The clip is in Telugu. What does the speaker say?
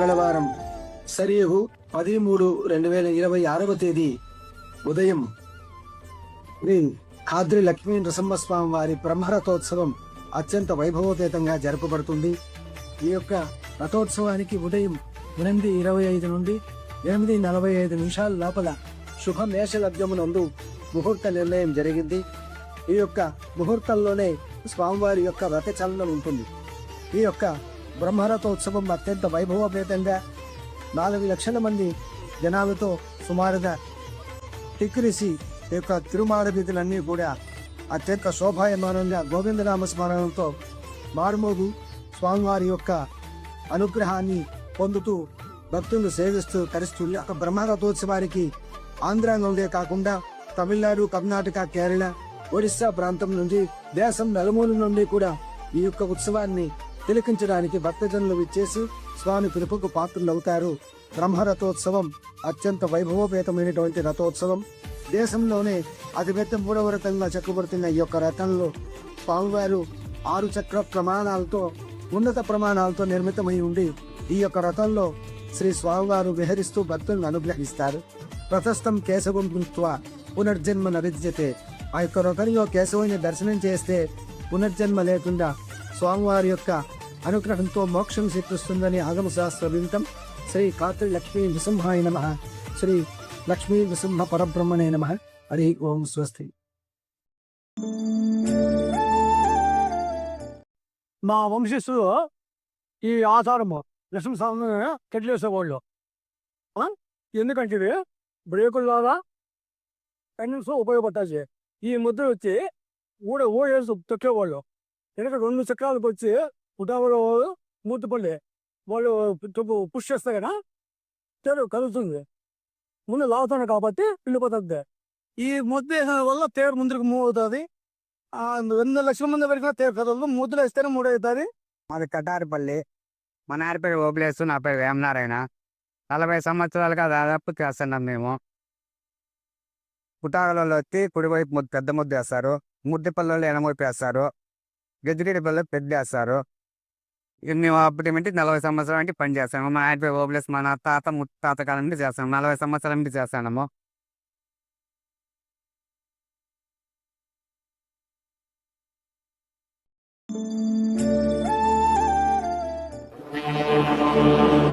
మంగళవారం శరీహు 13/2026 తేదీ ఉదయం శ్రీ ఖాద్రి లక్ష్మీ నృసింహస్వామి వారి బ్రహ్మరథోత్సవం అత్యంత వైభవోపేతంగా జరపబడుతుంది. ఈ యొక్క రథోత్సవానికి ఉదయం 8:25 నుండి 8:45 లోపల శుభ మేష లగ్నమునందు ముహూర్త నిర్ణయం జరిగింది. ఈ యొక్క ముహూర్తంలోనే స్వామివారి యొక్క రథ చలనం ఉంటుంది. ఈ యొక్క బ్రహ్మరథోత్సవం అత్యంత వైభవోపేతంగా 4 లక్షల మంది జనాలతో సుమారుగా టిక్కిరిసి ఈ యొక్క తిరుమాడ వీధులన్నీ కూడా అత్యంత శోభాయమానంగా గోవిందనామ స్మరణంతో మారుమోగు స్వామివారి యొక్క అనుగ్రహాన్ని పొందుతూ భక్తులను సేవిస్తూ తరిస్తూ ఒక బ్రహ్మరథోత్సవానికి ఆంధ్ర నుండే కాకుండా తమిళనాడు, కర్ణాటక, కేరళ, ఒడిస్సా ప్రాంతం నుండి దేశం నలుమూల నుండి కూడా ఈ యొక్క ఉత్సవాన్ని తిలకించడానికి భక్తజనులు విచ్చేసి స్వామి పిలుపుకు పాత్రులవుతారు. బ్రహ్మరథోత్సవం అత్యంత వైభవోపేతమైనటువంటి రథోత్సవం. దేశంలోనే అతిపెద్ద 3వ రథంగా చెక్కబడుతున్న ఈ యొక్క రథంలో స్వామివారు 6 చక్ర ప్రమాణాలతో ఉన్నత ప్రమాణాలతో నిర్మితమై ఉండి ఈ యొక్క రథంలో శ్రీ స్వామివారు విహరిస్తూ భక్తులను అనుగ్రహిస్తారు. రథస్థం కేశవం కృత్వా పునర్జన్మ నవిద్యతే. ఆ యొక్క రథంలో కేశవుని దర్శనం చేస్తే పునర్జన్మ లేకుండా స్వామివారి యొక్క అనుగ్రహంతో మోక్షం సిద్ధిస్తుందని ఆగమ శాస్త్ర వింతం. శ్రీ ఖాద్రి లక్ష్మీ నృసింహాయ నమః. శ్రీ లక్ష్మీ నృసింహ పరబ్రహ్మణే నమః. హరి ఓం స్వస్తి. మా వంశస్థులు ఈ ఆచారము నృసింహస్వామిని కెట్లేసేవాళ్ళు. ఎందుకంటే ఇవి బ్రేకుల ద్వారా కనీసం ఉపయోగపడతాయి. ఈ ముద్ర వచ్చి ఊడేసి తొక్కేవాళ్ళు. వెనక 2 చక్రాలకు వచ్చి పుటావలో మూతపల్లి వాళ్ళు పుష్ చేస్తే కదా తేరు కలుగుతుంది. ముందు లాగుతాను కాబట్టి వెళ్ళిపోతుంది. ఈ ముద్ద వేసిన వల్ల తేరు ముందుకు మూవ్ అవుతుంది. 2 లక్షల మంది వరకు తేరు కదలదు. ముద్దులు వేస్తేనే 3 అవుతుంది. మాది కటారిపల్లి. మా నాన్న పేరు ఓబులేసు, నా పేరు వేమనారాయణ. 40 సంవత్సరాలుగా దాదాపు చేస్తున్నాం మేము. పుటాలలో వచ్చి కుడివైపు పెద్ద ముద్ద వేస్తారు, ముద్దిపల్లిలో ఎనమవైపు వేస్తారు, గజ్జిరెడ్డి పల్లె పెద్ద వేస్తారు. మేము అప్పటి 40 సంవత్సరాల నుంచి పని చేస్తాము. మా ఆయన పేరు ఓబులేసు. మా తాత ముత్తాత కాలం నుండి చేస్తాము. 40 సంవత్సరాల నుంచి చేస్తాము. Thank you.